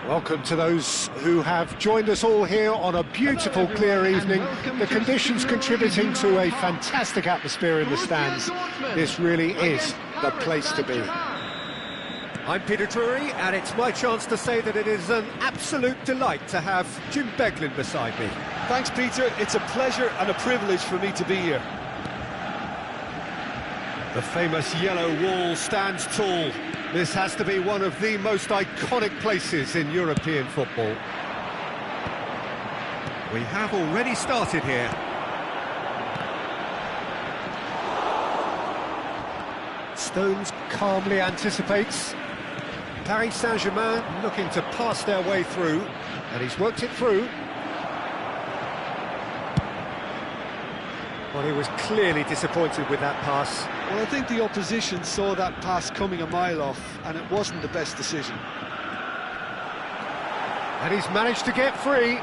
Welcome to those who have joined us all here on a beautiful, clear evening. The conditions contributing to a fantastic atmosphere in the stands. This really is the place to be. I'm Peter Drury, and it's my chance to say that it is an absolute delight to have Jim Beglin beside me. Thanks, Peter. It's a pleasure and a privilege for me to be here. The famous yellow wall stands tall. This has to be one of the most iconic places in European football. We have already started here. Stones calmly anticipates. Paris Saint-Germain looking to pass their way through, and he's worked it through. Well, he was clearly disappointed with that pass. Well, I think the opposition saw that pass coming a mile off, and it wasn't the best decision. And he's managed to get free.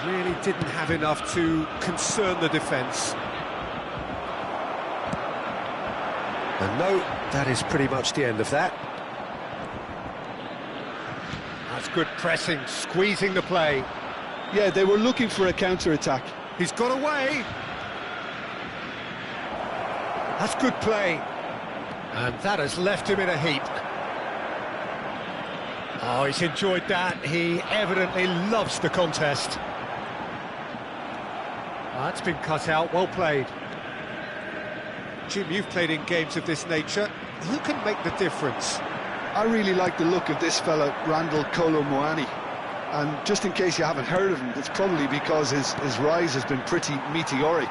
Really didn't have enough to concern the defence. And no, that is pretty much the end of that. That's good pressing, squeezing the play. Yeah, they were looking for a counter-attack. He's got away. That's good play. And that has left him in a heap. Oh, he's enjoyed that. He evidently loves the contest. That's been cut out, well played. Jim, you've played in games of this nature. Who can make the difference? I really like the look of this fella, Randall Kolo Muani. And just in case you haven't heard of him, it's probably because his rise has been pretty meteoric.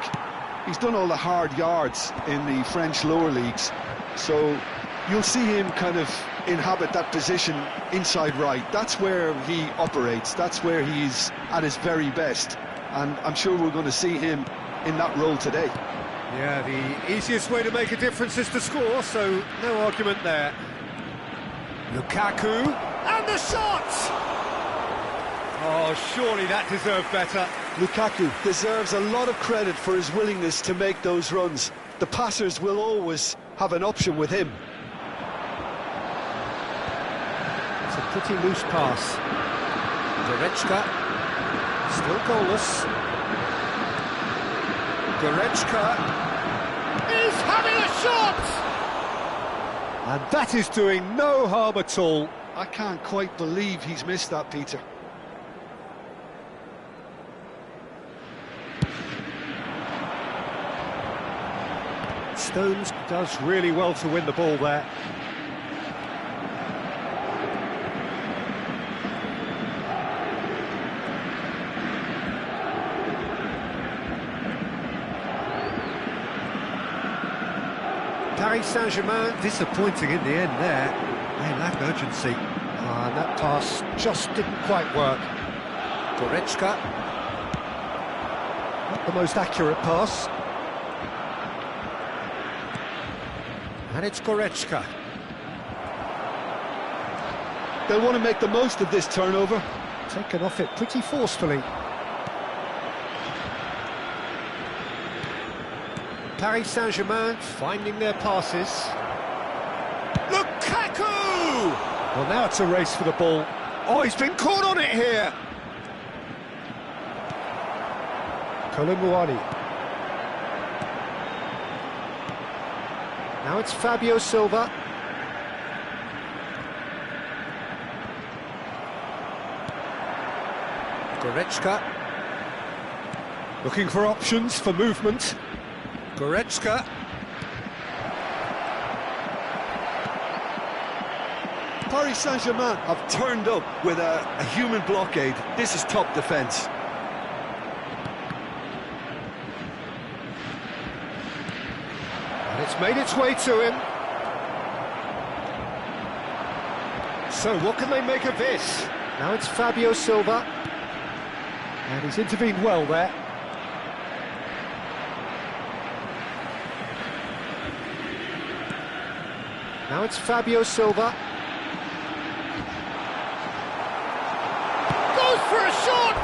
He's done all the hard yards in the French lower leagues, so you'll see him kind of inhabit that position inside right. That's where he operates, that's where he's at his very best, and I'm sure we're going to see him in that role today. Yeah, the easiest way to make a difference is to score, so no argument there. Lukaku, and the shot! Oh, surely that deserved better. Lukaku deserves a lot of credit for his willingness to make those runs. The passers will always have an option with him. It's a pretty loose pass. Goretzka, still goalless. Goretzka is having a shot! And that is doing no harm at all. I can't quite believe he's missed that, Peter. Stones does really well to win the ball there. Paris Saint-Germain disappointing in the end there. They lack urgency. And that pass just didn't quite work. Goretzka. Not the most accurate pass. And it's Goretzka. They'll want to make the most of this turnover. Taken off it pretty forcefully. Paris Saint-Germain finding their passes. Lukaku! Well, now it's a race for the ball. Oh, he's been caught on it here. Colomboani. Now it's Fabio Silva. Goretzka. Looking for options for movement. Goretzka. Paris Saint-Germain have turned up with a human blockade. This is top defence. And it's made its way to him. So what can they make of this? Now it's Fabio Silva. And he's intervened well there. Now it's Fabio Silva. Goes for a shot!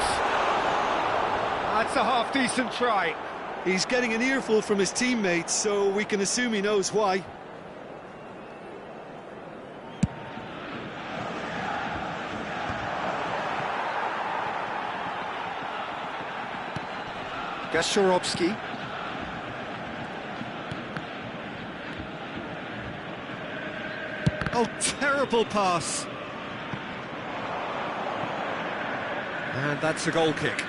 That's a half-decent try. He's getting an earful from his teammates, so we can assume he knows why. Gasharovski. Oh, terrible pass. And that's a goal kick.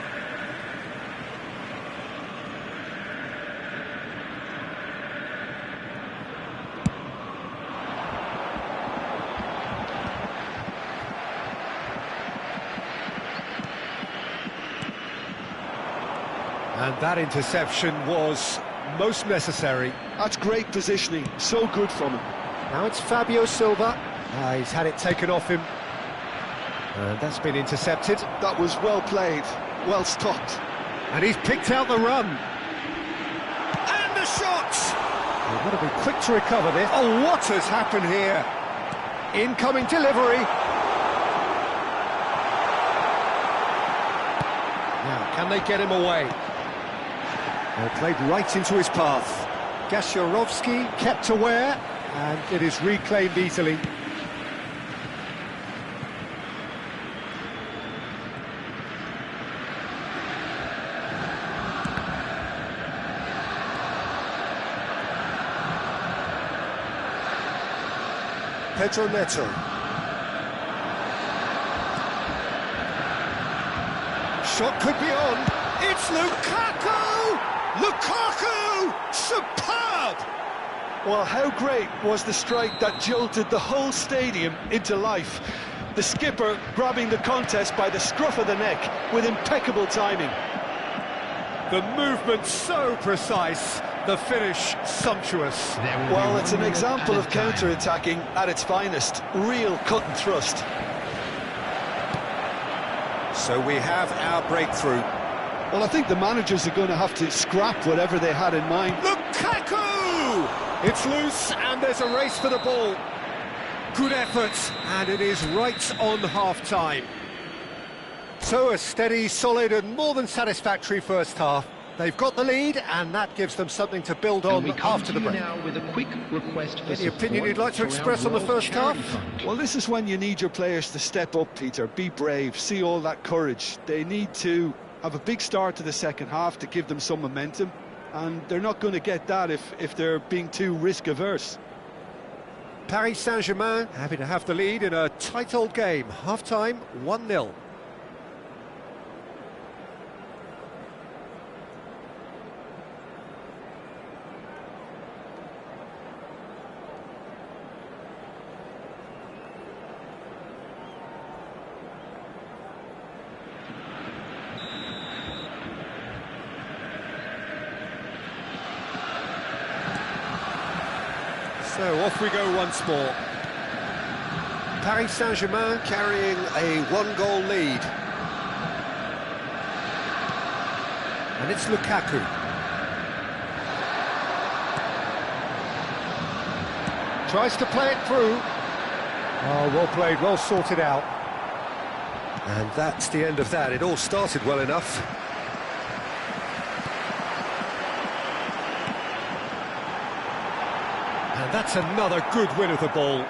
And that interception was most necessary. That's great positioning, so good from him. Now it's Fabio Silva. He's had it taken off him. And that's been intercepted. That was well played, well stopped. And he's picked out the run. And the shot! They've got to be quick to recover this. Oh, what has happened here? Incoming delivery. Now, can they get him away? They're played right into his path. Gasharovski kept aware, and it is reclaimed easily. Pedro Neto. Shot could be on. It's Lukaku! Lukaku! Superb! Well, how great was the strike that jolted the whole stadium into life? The skipper grabbing the contest by the scruff of the neck with impeccable timing. The movement so precise, the finish sumptuous. Well, it's an example of counter-attacking at its finest. Real cut and thrust. So we have our breakthrough. Well, I think the managers are going to have to scrap whatever they had in mind. Lukaku! It's loose, and there's a race for the ball. Good effort, and it is right on half-time. So a steady, solid, and more than satisfactory first half. They've got the lead, and that gives them something to build on after the break. Now with a quick request for Any opinion you'd like to express on the first half? Well, this is when you need your players to step up, Peter. Be brave, see all that courage. They need to have a big start to the second half to give them some momentum, and they're not going to get that if they're being too risk-averse. Paris Saint-Germain happy to have the lead in a tight old game. Half-time, 1-0. So off we go once more. Paris Saint-Germain carrying a one-goal lead. And it's Lukaku. Tries to play it through. Oh, well played, well sorted out. And that's the end of that. It all started well enough. And that's another good win of the ball.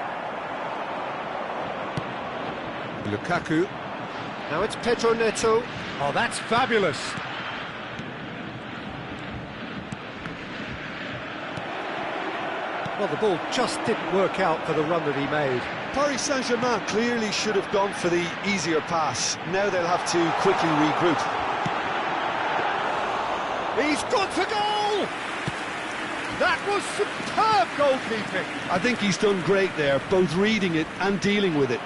Lukaku. Now it's Pedro Neto. Oh, that's fabulous. Well, the ball just didn't work out for the run that he made. Paris Saint-Germain clearly should have gone for the easier pass. Now they'll have to quickly regroup. He's gone for goal! That was superb goalkeeping. I think he's done great there, both reading it and dealing with it.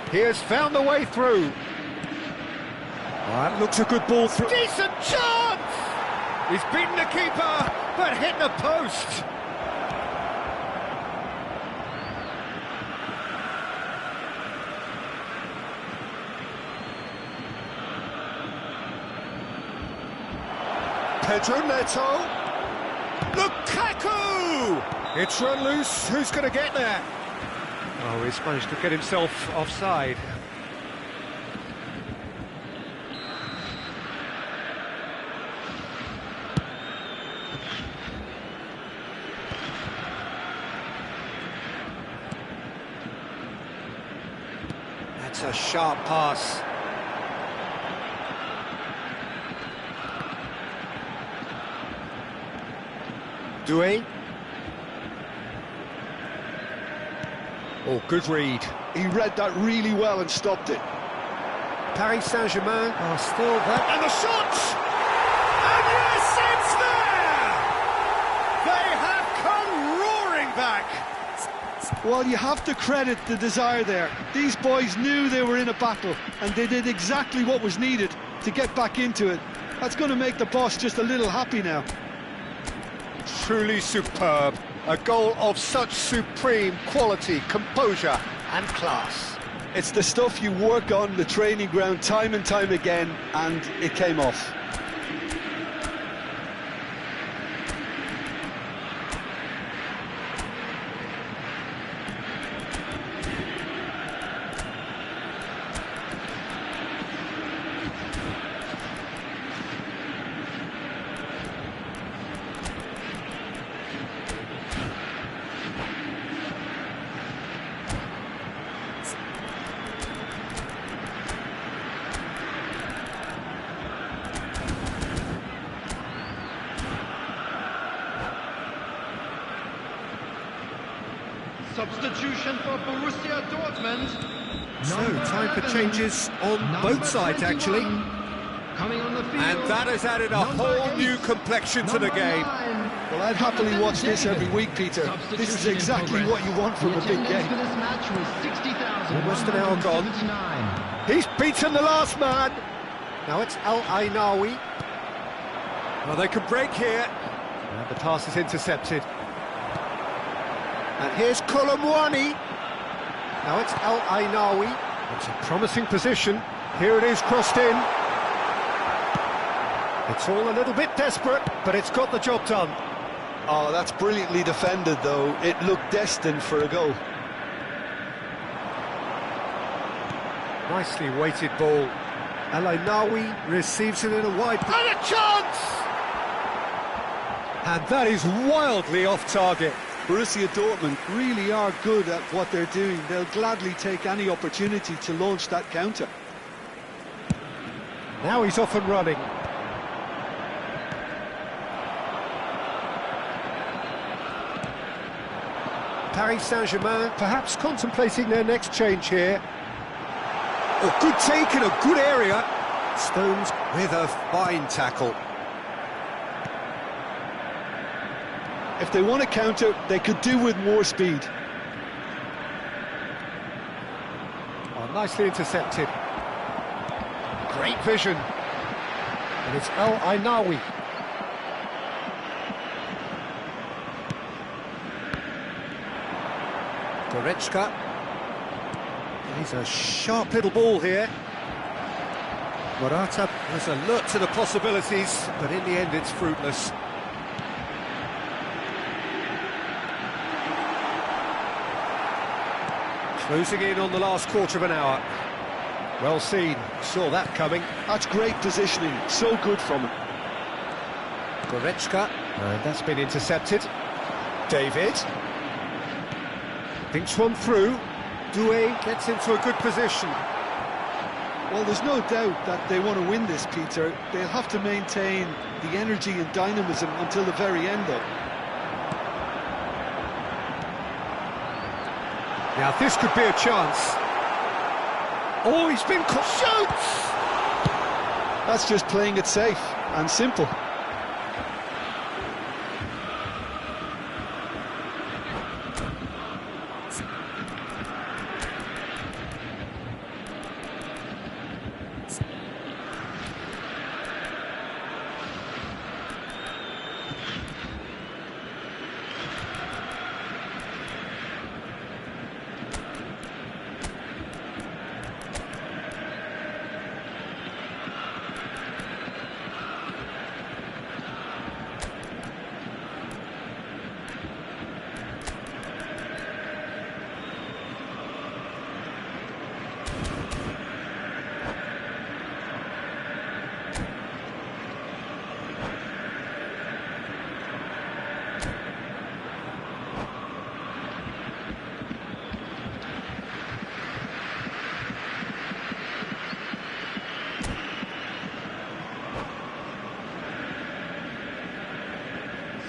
He has found the way through. That looks a good ball through. Decent chance! He's beaten the keeper, but hit the post. Pedro Neto. Lukaku! It's run loose. Who's going to get there? Oh, he's managed to get himself offside. That's a sharp pass. Doué. Oh, good read. He read that really well and stopped it. Paris Saint-Germain are still there. And the shot! And yes, it's there! They have come roaring back. Well, you have to credit the desire there. These boys knew they were in a battle, and they did exactly what was needed to get back into it. That's going to make the boss just a little happy now. Truly superb. A goal of such supreme quality, composure and class. It's the stuff you work on the training ground time and time again, and it came off. Substitution for Borussia Dortmund. So, time for changes on both sides, actually. Coming on the field. And that has added a whole new complexion to the game. Well, I'd happily watch this every week, Peter. This is exactly what you want from a big game. Almost an hour gone. He's beaten the last man. Now it's Al-Ainawi. Well, they can break here. And the pass is intercepted. And here's Colomwani. Now it's Al-Ainawi. It's a promising position. Here it is, crossed in. It's all a little bit desperate, but it's got the job done. Oh, that's brilliantly defended, though. It looked destined for a goal. Nicely weighted ball. Al-Ainawi receives it in a wide... And a chance! And that is wildly off target. Borussia Dortmund really are good at what they're doing. They'll gladly take any opportunity to launch that counter. Now he's off and running. Paris Saint-Germain perhaps contemplating their next change here. Oh, good take in a good area. Stones with a fine tackle. If they want to counter, they could do with more speed. Oh, nicely intercepted. Great vision. And it's El Ainawi. Goretzka. He's a sharp little ball here. Morata was alert to the possibilities, but in the end it's fruitless. Closing in on the last quarter of an hour. Well seen, saw that coming. That's great positioning, so good from him. Goretzka, and that's been intercepted. David. Thinks one through. Doué gets into a good position. Well, there's no doubt that they want to win this, Peter. They'll have to maintain the energy and dynamism until the very end, though. Now, this could be a chance. Oh, he's been caught. Shoots! That's just playing it safe and simple.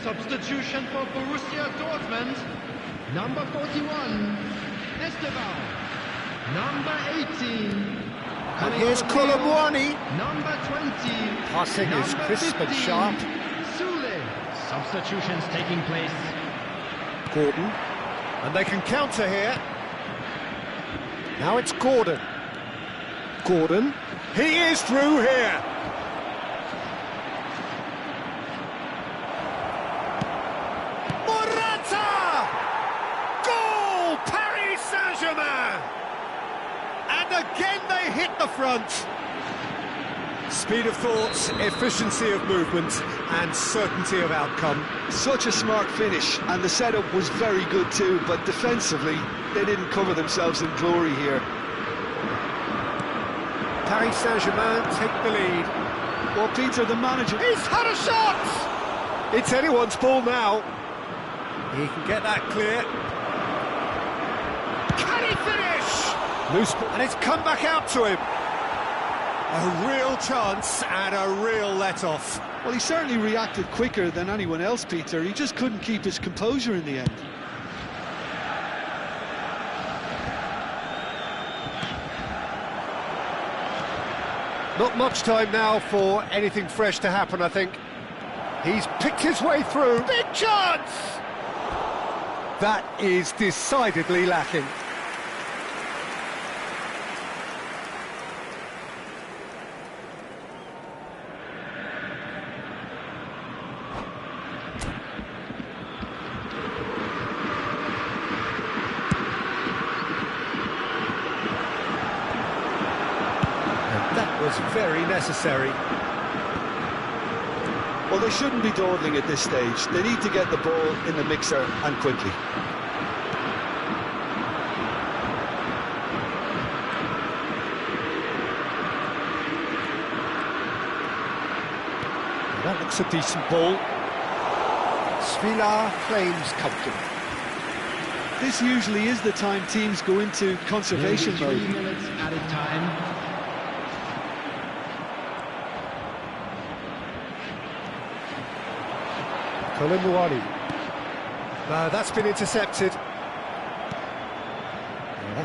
Substitution for Borussia Dortmund. Number 41, Esteban. Number 18. And here's Colomwani. Number 20. Passing is Number crisp 15, and sharp. Sule. Substitutions taking place. Gordon. And they can counter here. Now it's Gordon. Gordon. He is through here. And again they hit the front. Speed of thought, efficiency of movement and certainty of outcome. Such a smart finish, and the setup was very good too, but defensively they didn't cover themselves in glory here. Paris Saint-Germain take the lead. Well, Peter, the manager... He's had a shot! It's anyone's ball now. He can get that clear. Can he finish? Loose ball, and it's come back out to him. A real chance and a real let-off. Well, he certainly reacted quicker than anyone else, Peter. He just couldn't keep his composure in the end. Not much time now for anything fresh to happen, I think. He's picked his way through. Big chance! That is decidedly lacking. That was very necessary. Well, they shouldn't be dawdling at this stage. They need to get the ball in the mixer and quickly. That looks a decent ball. Svila claims comfortable. This usually is the time teams go into conservation mode. 3 minutes added time. Colomwani. That's been intercepted.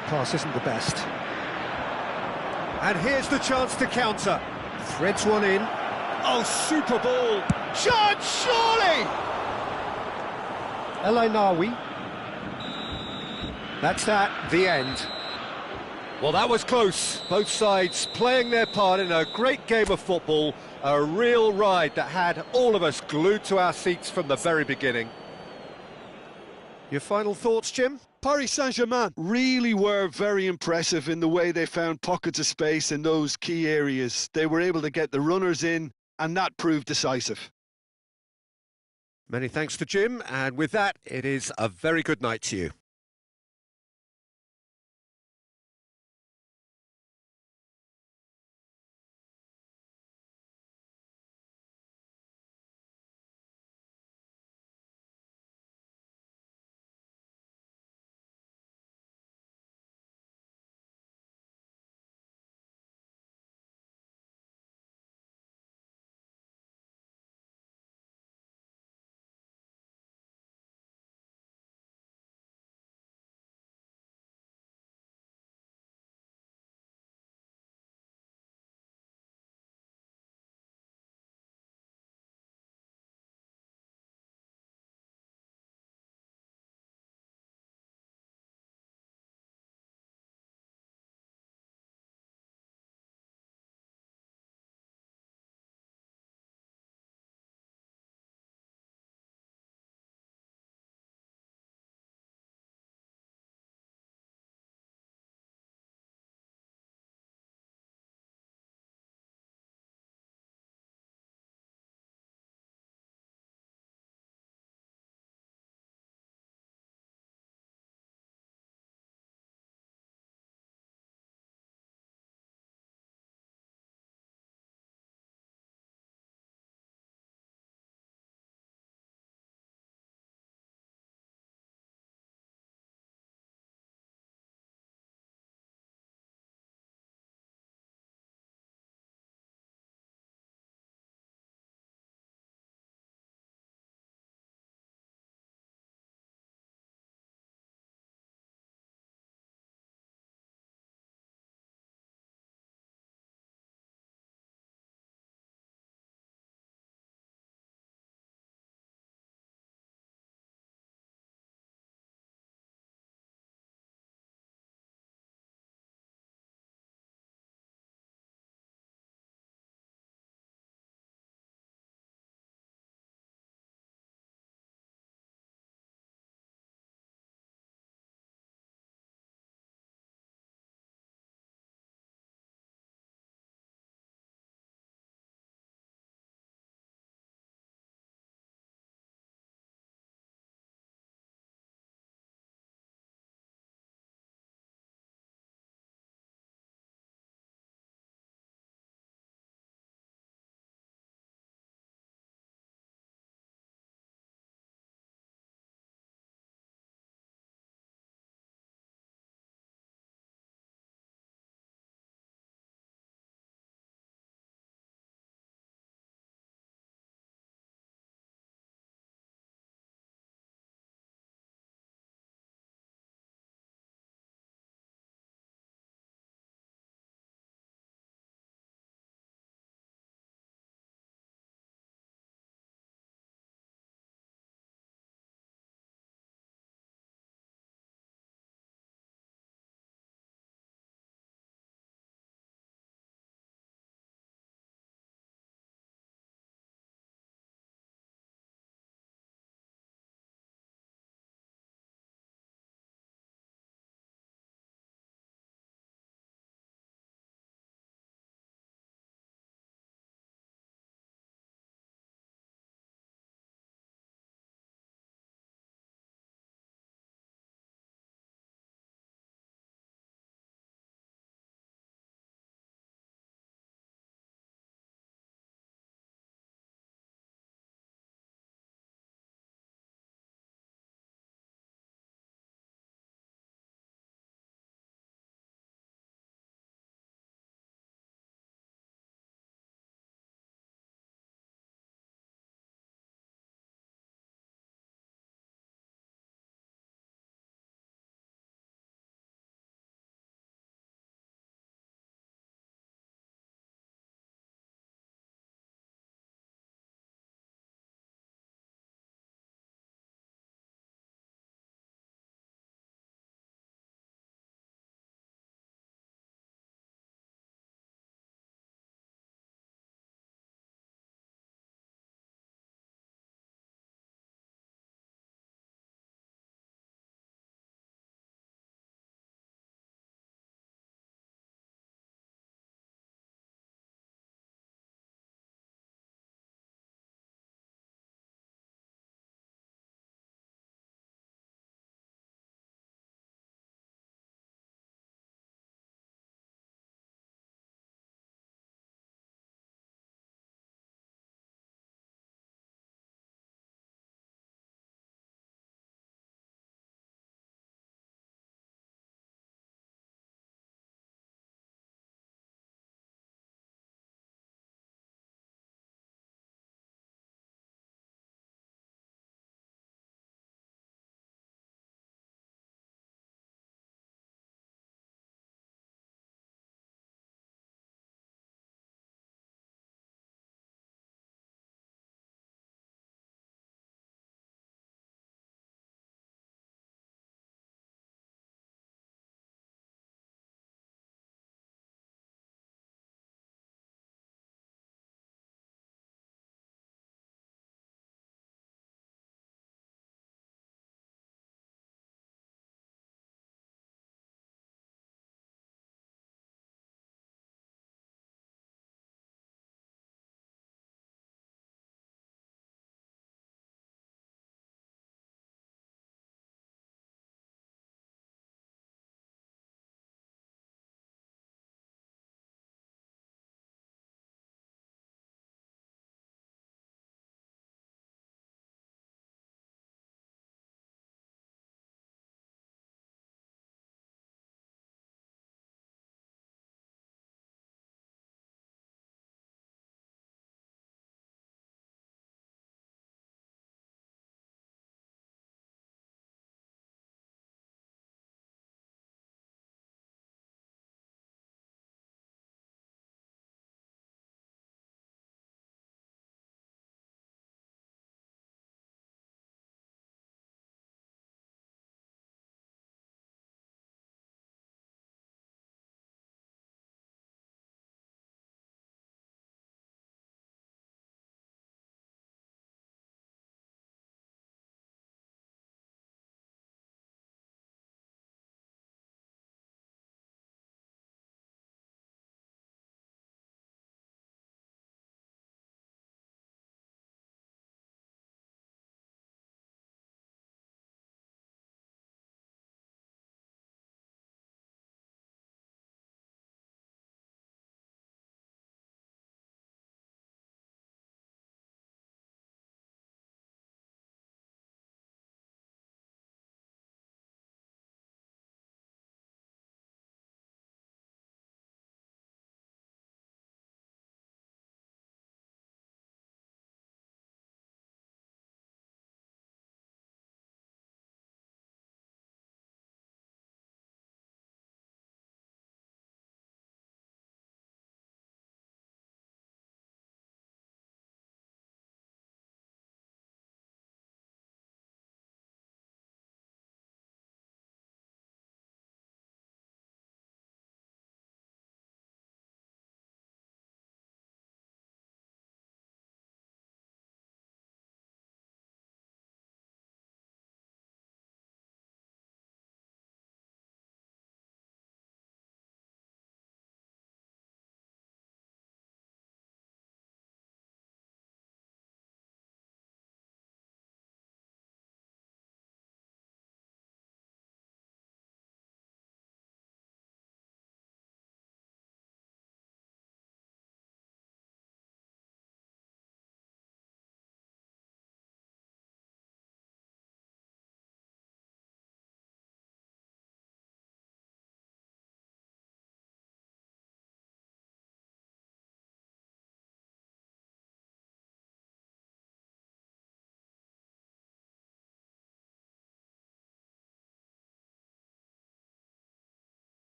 That pass isn't the best. And here's the chance to counter. Threads one in. Oh, super ball. Shot, surely! El Ainawi. That's that, the end. Well, that was close. Both sides playing their part in a great game of football. A real ride that had all of us glued to our seats from the very beginning. Your final thoughts, Jim? Paris Saint-Germain really were very impressive in the way they found pockets of space in those key areas. They were able to get the runners in, and that proved decisive. Many thanks to Jim, and with that, it is a very good night to you.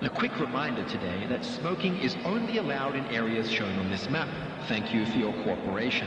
A quick reminder today that smoking is only allowed in areas shown on this map. Thank you for your cooperation.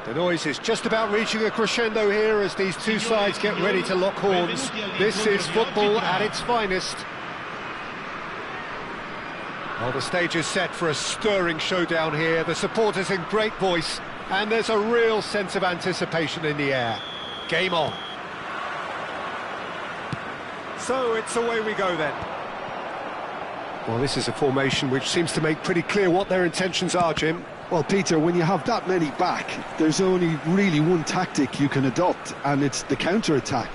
The noise is just about reaching a crescendo here as these two sides get ready to lock horns. This is football at its finest. Well, the stage is set for a stirring showdown here. The supporters in great voice, and there's a real sense of anticipation in the air. Game on. So it's away we go then. Well, this is a formation which seems to make pretty clear what their intentions are, Jim. Well, Peter, when you have that many back, there's only really one tactic you can adopt, and it's the counter-attack.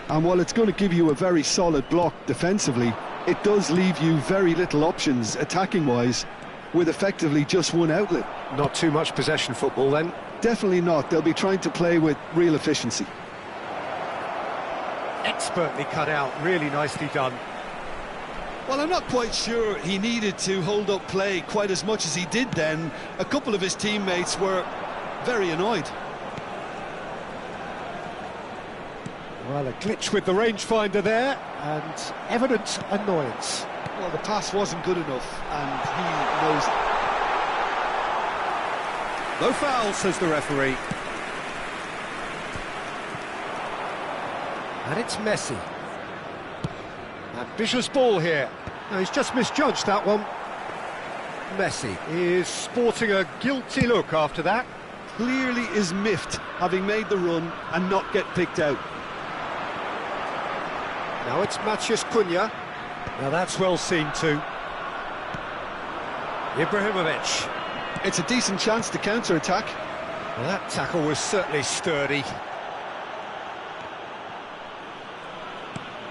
And while it's going to give you a very solid block defensively, it does leave you very little options attacking-wise, with effectively just one outlet. Not too much possession football then? Definitely not. They'll be trying to play with real efficiency. Expertly cut out, really nicely done. Well, I'm not quite sure he needed to hold up play quite as much as he did then. A couple of his teammates were very annoyed. Well, a glitch with the rangefinder there, and evident annoyance. Well, the pass wasn't good enough, and he knows it. No foul, says the referee. And it's Messi. Ambitious ball here. No, he's just misjudged that one. Messi is sporting a guilty look after that. Clearly is miffed, having made the run and not get picked out. Now it's Matteo Cunha. Now that's well seen too. Ibrahimovic. It's a decent chance to counter-attack. Well, that tackle was certainly sturdy.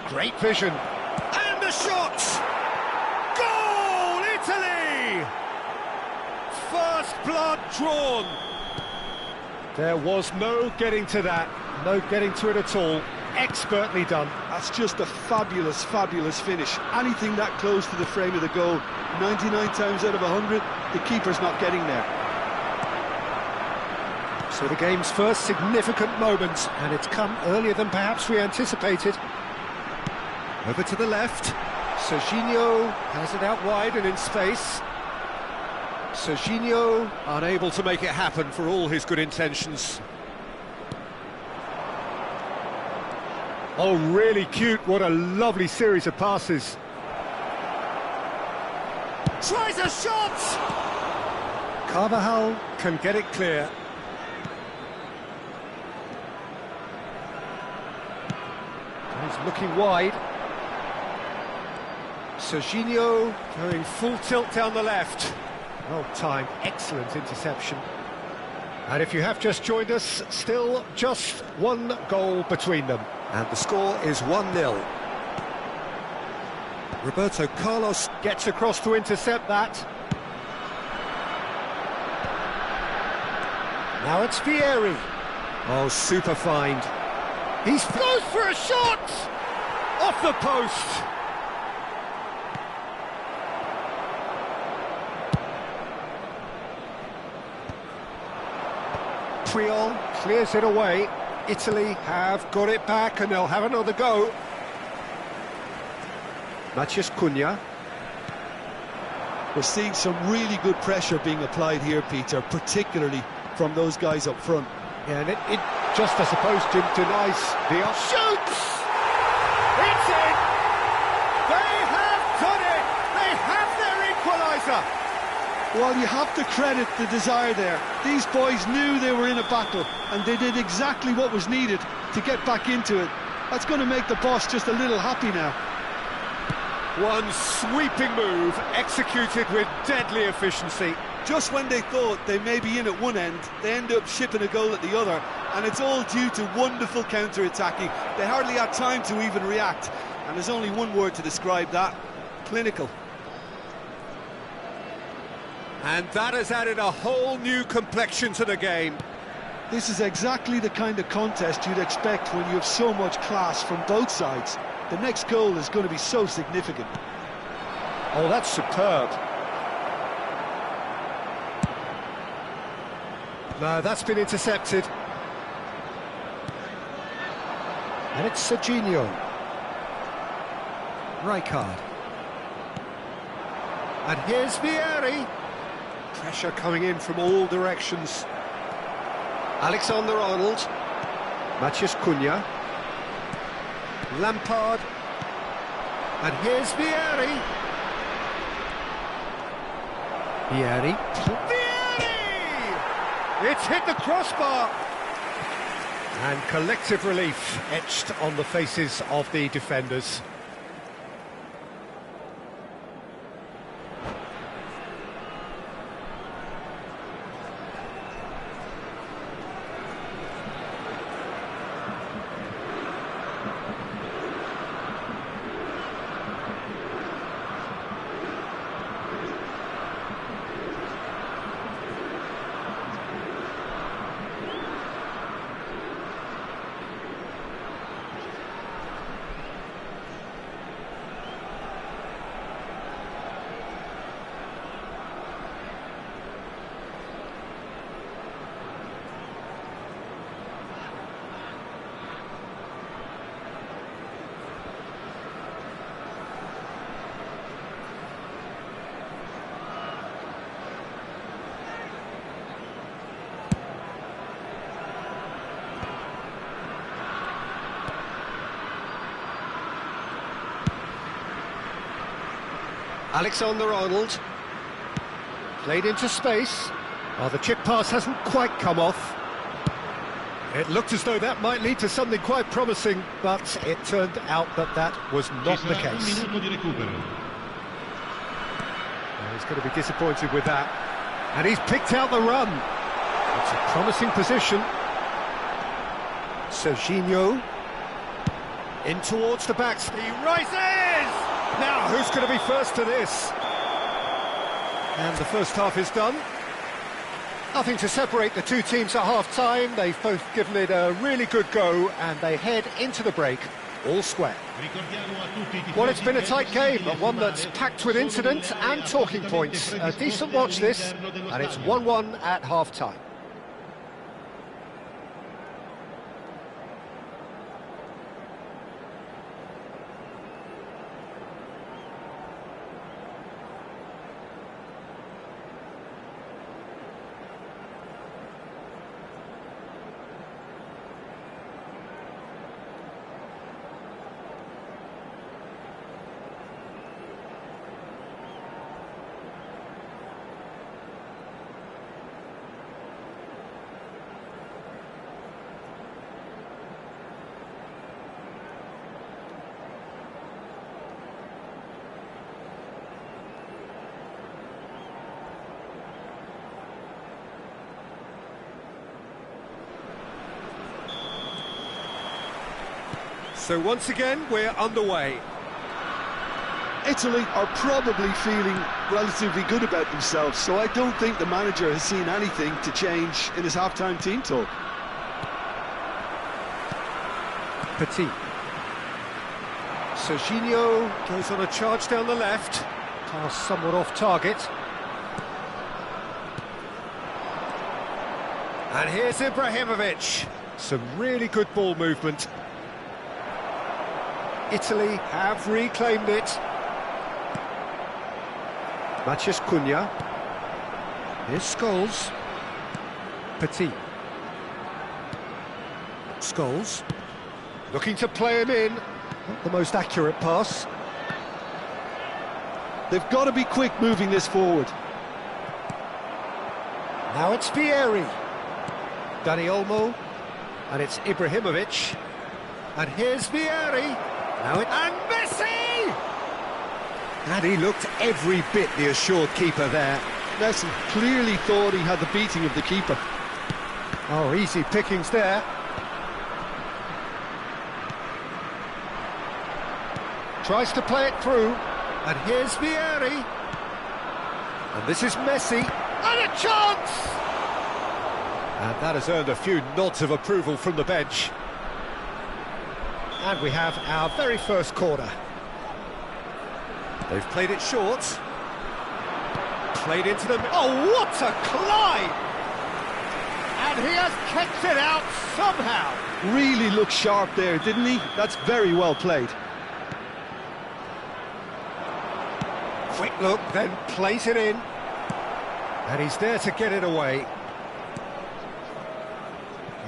Great vision. And the shot! Goal, Italy! First blood drawn. There was no getting to that, no getting to it at all. Expertly done. That's just a fabulous, fabulous finish. Anything that close to the frame of the goal, 99 times out of 100, the keeper's not getting there. So the game's first significant moment, and it's come earlier than perhaps we anticipated. Over to the left. Serginho has it out wide and in space. Serginho unable to make it happen for all his good intentions. Oh, really cute. What a lovely series of passes. Tries a shot! Carvajal can get it clear. He's looking wide. Serginho going full tilt down the left. Well timed, excellent interception. And if you have just joined us, still just one goal between them. And the score is 1-0. Roberto Carlos gets across to intercept that. Now it's Vieri. Oh, super find. He's goes for a shot! Off the post! Puyol clears it away. Italy have got it back and they'll have another go. Matteo Cunha. We're seeing some really good pressure being applied here, Peter, particularly from those guys up front. Yeah, and it just, I suppose, denies the... Shoots! It's in! They have done it! They have their equaliser! Well, you have to credit the desire there. These boys knew they were in a battle, and they did exactly what was needed to get back into it. That's going to make the boss just a little happy now. One sweeping move, executed with deadly efficiency. Just when they thought they may be in at one end, they end up shipping a goal at the other, and it's all due to wonderful counter-attacking. They hardly had time to even react, and there's only one word to describe that: clinical. And that has added a whole new complexion to the game. This is exactly the kind of contest you'd expect when you have so much class from both sides. The next goal is going to be so significant. Oh, that's superb. No, that's been intercepted. And it's Serginho. Rijkaard. And here's Vieri. Pressure coming in from all directions. Alexander-Arnold. Matthias Cunha. Lampard. And here's Vieri. Vieri. It's hit the crossbar! And collective relief etched on the faces of the defenders. Alexander-Arnold, played into space. Well, the chip pass hasn't quite come off. It looked as though that might lead to something quite promising, but it turned out that that was not the case. Well, he's going to be disappointed with that. And he's picked out the run. It's a promising position. Serginho, in towards the backs. He rises! Now, who's going to be first to this? And the first half is done. Nothing to separate the two teams at half-time. They've both given it a really good go, and they head into the break all square. Well, it's been a tight game, but one that's packed with incident and talking points. A decent watch this, and it's 1-1 at half-time. So once again, we're underway. Italy are probably feeling relatively good about themselves, so I don't think the manager has seen anything to change in his half-time team talk. Petit. Serginho goes on a charge down the left. Pass somewhat off target. And here's Ibrahimovic. Some really good ball movement. Italy have reclaimed it. Matthias Cunha. Here's Scholes. Petit. Scholes. Looking to play him in. Not the most accurate pass. They've got to be quick moving this forward. Now it's Vieri. Dani Olmo. And it's Ibrahimovic. And here's Vieri. Now and Messi! And he looked every bit the assured keeper there. Messi clearly thought he had the beating of the keeper. Oh, easy pickings there. Tries to play it through. And here's Vieri. And this is Messi. And a chance! And that has earned a few nods of approval from the bench. And we have our very first corner. They've played it short. Played into them. Oh, what a climb! And he has kept it out somehow. Really looked sharp there, didn't he? That's very well played. Quick look, then plays it in. And he's there to get it away.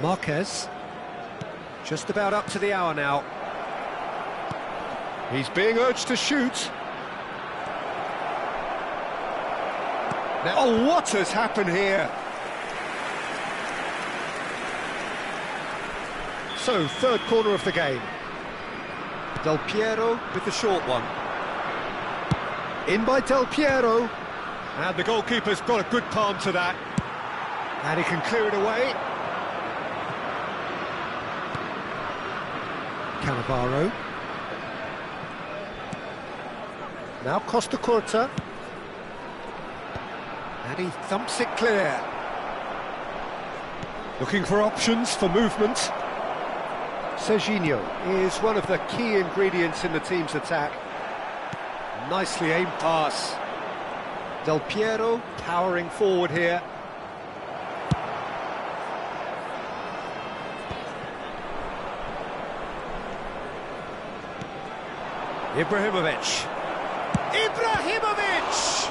Marquez. Just about up to the hour now. He's being urged to shoot. Now, oh, what has happened here? So, third corner of the game. Del Piero with the short one. In by Del Piero. And the goalkeeper's got a good palm to that. And he can clear it away. Cannavaro. Now Costa Curta. And he thumps it clear. Looking for options for movement. Serginho is one of the key ingredients in the team's attack. Nicely aimed pass. Del Piero powering forward here. Ibrahimovic. Ibrahimovic!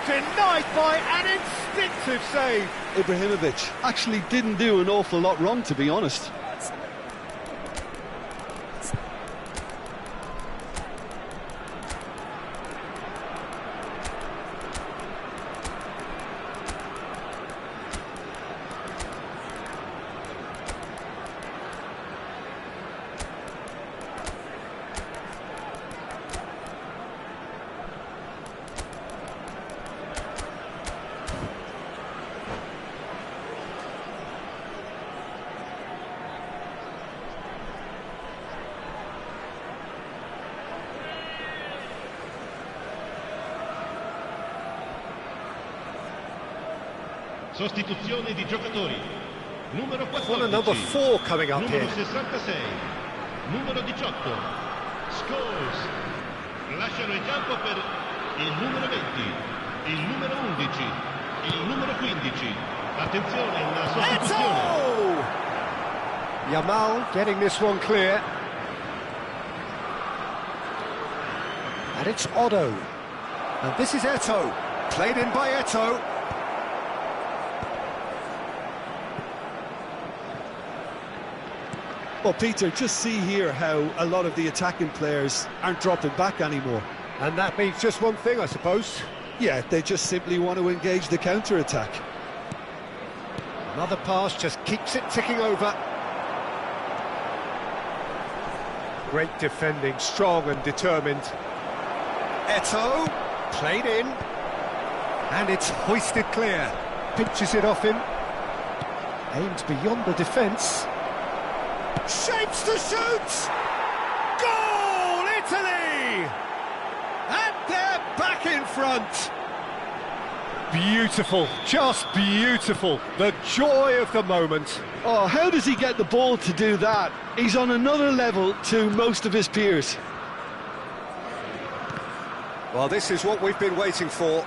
Denied by an instinctive save. Ibrahimovic actually didn't do an awful lot wrong, to be honest. Sostituzione di giocatori. Numero 14. What a number 4 coming up numero here. 66. Numero 18. Scholes. Lasciano il campo per il numero 20, il numero 11, il numero 15. Attenzione, una sostituzione. Eto! Yamal getting this one clear. And it's Otto. And this is Eto. Played in by Eto. Well, Peter, just see here how a lot of the attacking players aren't dropping back anymore. And that means just one thing, I suppose. Yeah, they just simply want to engage the counter-attack. Another pass just keeps it ticking over. Great defending, strong and determined. Eto, played in. And it's hoisted clear. Pinches it off him. Aimed beyond the defence. Shapes to shoot! Goal, Italy! And they're back in front. Beautiful, just beautiful. The joy of the moment. Oh, how does he get the ball to do that? He's on another level to most of his peers. Well, this is what we've been waiting for.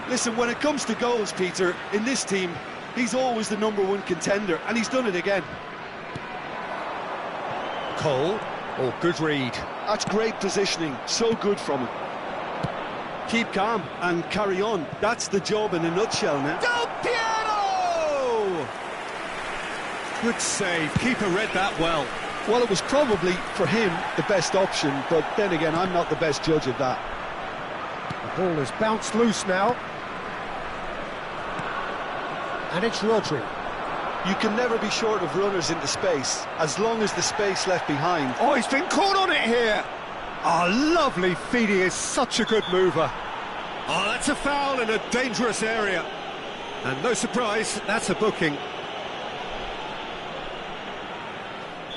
Listen, when it comes to goals, Peter, in this team, he's always the #1 contender, and he's done it again. Cole, oh, good read. That's great positioning, so good from him. Keep calm and carry on. That's the job in a nutshell now. Del Piero! Good save, keeper read that well. Well, it was probably, for him, the best option, but then again, I'm not the best judge of that. The ball has bounced loose now. And it's Rodri. You can never be short of runners into space, as long as the space left behind. Oh, he's been caught on it here. Oh, lovely feed, he is such a good mover. Oh, that's a foul in a dangerous area. And no surprise, that's a booking.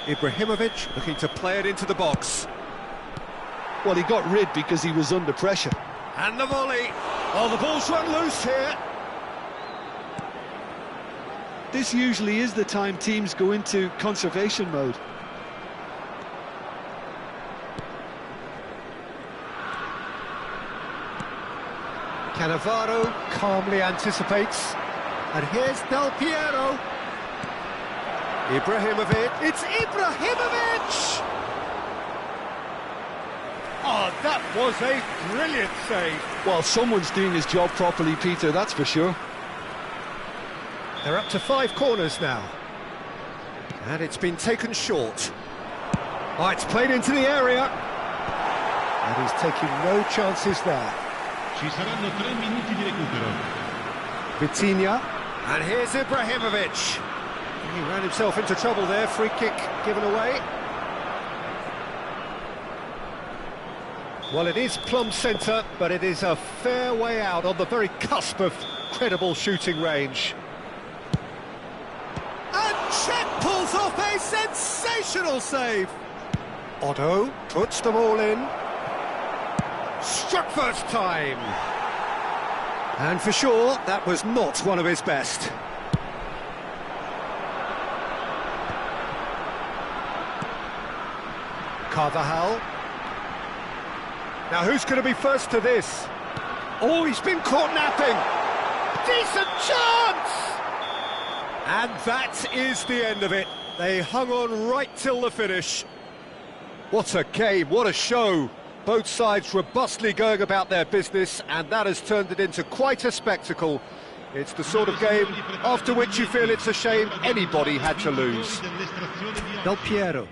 Ibrahimovic looking to play it into the box. Well, he got rid because he was under pressure. And the volley. Oh, the ball's run loose here. This usually is the time teams go into conservation mode. Cannavaro calmly anticipates. And here's Del Piero. Ibrahimovic. It's Ibrahimovic! Oh, that was a brilliant save. Well, someone's doing his job properly, Peter, that's for sure. They're up to 5 corners now. And it's been taken short. Oh, it's played into the area. And he's taking no chances there. Ci saranno 3 minuti di recupero. Vitinha. And here's Ibrahimovic. He ran himself into trouble there. Free kick given away. Well, it is plumb centre, but it is a fair way out on the very cusp of credible shooting range. And Cech pulls off a sensational save. Otto puts them all in. Struck first time. And for sure, that was not one of his best. Carvajal. Now who's going to be first to this? Oh, he's been caught napping. Decent chance! And that is the end of it. They hung on right till the finish. What a game, what a show. Both sides robustly going about their business, and that has turned it into quite a spectacle. It's the sort of game after which you feel it's a shame anybody had to lose. Del Piero.